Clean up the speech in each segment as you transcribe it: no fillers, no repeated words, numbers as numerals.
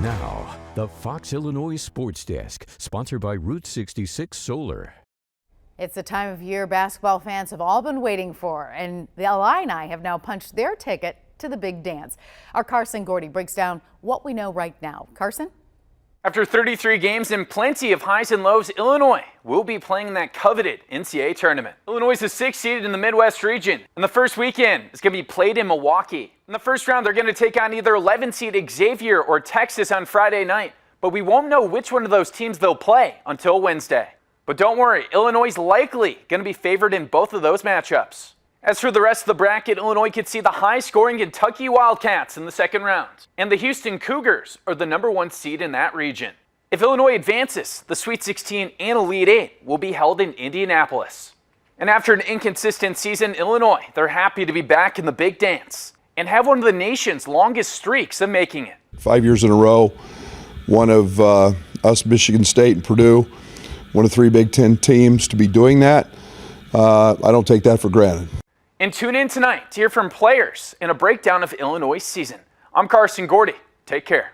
Now, the Fox Illinois Sports Desk, sponsored by Route 66 Solar. It's the time of year basketball fans have all been waiting for, and the Illini have now punched their ticket to the big dance. Our Carson Gordy breaks down what we know right now. Carson? After 33 games and plenty of highs and lows, Illinois will be playing in that coveted NCAA tournament. Illinois is the 6th seed in the Midwest region, and the first weekend is going to be played in Milwaukee. In the first round, they're going to take on either 11 seed Xavier or Texas on Friday night, but we won't know which one of those teams they'll play until Wednesday. But don't worry, Illinois is likely going to be favored in both of those matchups. As for the rest of the bracket, Illinois could see the high-scoring Kentucky Wildcats in the second round, and the Houston Cougars are the #1 seed in that region. If Illinois advances, the Sweet 16 and Elite 8 will be held in Indianapolis. And after an inconsistent season, Illinois, they're happy to be back in the big dance and have one of the nation's longest streaks of making it. 5 years in a row, one of us, Michigan State and Purdue, one of 3 Big Ten teams to be doing that. I don't take that for granted. And tune in tonight to hear from players in a breakdown of Illinois' season. I'm Carson Gordy. Take care.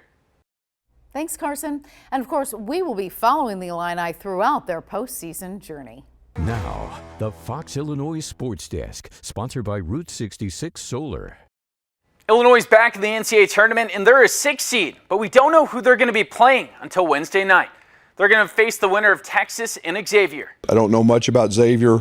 Thanks, Carson. And of course, we will be following the Illini throughout their postseason journey. Now, the Fox Illinois Sports Desk, sponsored by Route 66 Solar. Illinois is back in the NCAA tournament, and they're a 6th seed, but we don't know who they're going to be playing until Wednesday night. They're going to face the winner of Texas and Xavier. I don't know much about Xavier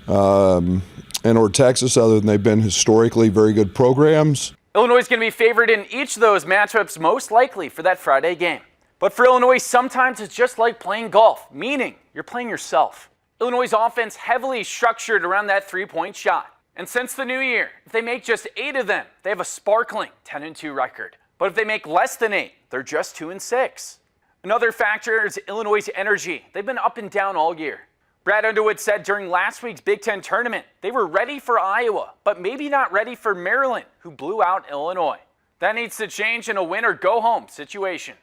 and or Texas, other than they've been historically very good programs. Illinois is going to be favored in each of those matchups, most likely for that Friday game. But for Illinois, sometimes it's just like playing golf, meaning you're playing yourself. Illinois' offense heavily structured around that three-point shot. And since the new year, if they make just 8 of them, they have a sparkling 10-2 record. But if they make less than 8, they're just 2-6. Another factor is Illinois' energy. They've been up and down all year. Brad Underwood said during last week's Big Ten tournament, they were ready for Iowa, but maybe not ready for Maryland, who blew out Illinois. That needs to change in a win or go home situation.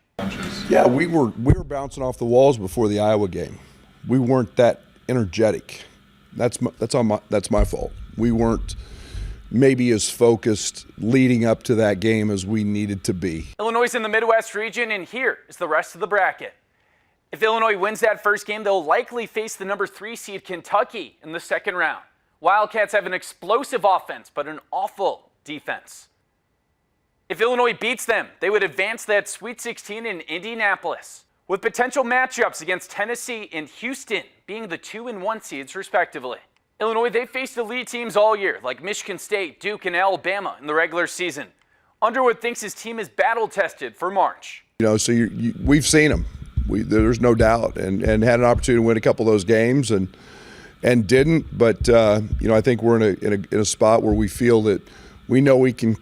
Yeah, we were bouncing off the walls before the Iowa game. We weren't that energetic. That's my fault. We weren't maybe as focused leading up to that game as we needed to be. Illinois is in the Midwest region, and here is the rest of the bracket. If Illinois wins that first game, they'll likely face the #3 seed Kentucky in the second round. Wildcats have an explosive offense, but an awful defense. If Illinois beats them, they would advance that Sweet 16 in Indianapolis, with potential matchups against Tennessee and Houston being the 2 and 1 seeds respectively. Illinois, they've faced elite teams all year, like Michigan State, Duke, and Alabama in the regular season. Underwood thinks his team is battle-tested for March. So we've seen them. There's no doubt, and had an opportunity to win a couple of those games and didn't. But I think we're in a spot where we feel that we know we can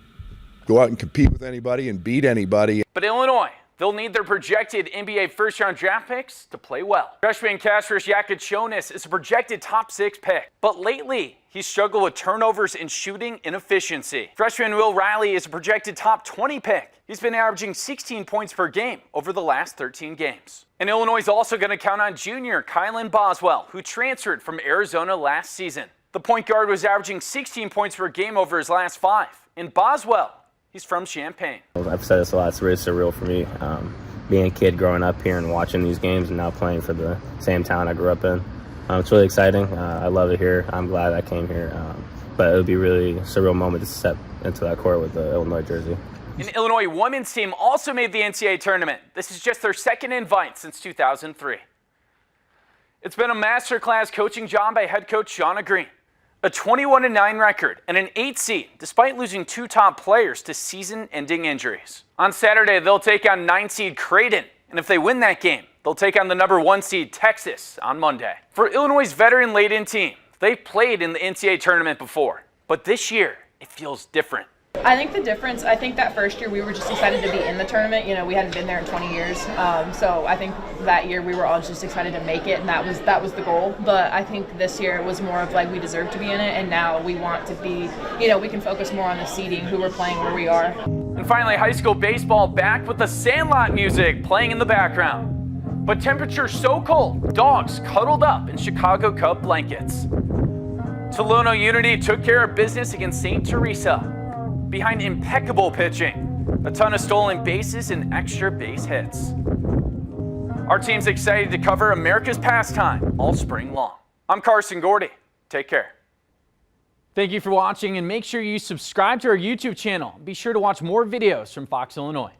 go out and compete with anybody and beat anybody. But Illinois, they'll need their projected NBA first-round draft picks to play well. Freshman Kasparas Yakuchonis is a projected top 6 pick, but lately he's struggled with turnovers and shooting inefficiency. Freshman Will Riley is a projected top 20 pick. He's been averaging 16 points per game over the last 13 games. And Illinois is also going to count on junior Kylan Boswell, who transferred from Arizona last season. The point guard was averaging 16 points per game over his last 5. And Boswell, he's from Champaign. I've said this a lot, it's really surreal for me. Being a kid growing up here and watching these games and now playing for the same town I grew up in. It's really exciting. I love it here. I'm glad I came here. But it would be really a surreal moment to step into that court with the Illinois jersey. An Illinois women's team also made the NCAA tournament. This is just their second invite since 2003. It's been a masterclass coaching job by head coach Shauna Green. A 21-9 record and an 8 seed, despite losing 2 top players to season-ending injuries. On Saturday, they'll take on 9 seed Creighton, and if they win that game, they'll take on the #1 seed Texas on Monday. For Illinois' veteran laden team, they've played in the NCAA tournament before, but this year, it feels different. I think the difference, that first year we were just excited to be in the tournament. We hadn't been there in 20 years. So I think that year we were all just excited to make it, and that was the goal. But I think this year it was more of like we deserve to be in it, and now we want to be, we can focus more on the seeding, who we're playing, where we are. And finally, high school baseball back with the Sandlot music playing in the background. But temperatures so cold, dogs cuddled up in Chicago Cub blankets. Tolono Unity took care of business against St. Teresa. Behind impeccable pitching, a ton of stolen bases and extra base hits. Our team's excited to cover America's pastime all spring long. I'm Carson Gordy. Take care. Thank you for watching, and make sure you subscribe to our YouTube channel. Be sure to watch more videos from Fox Illinois.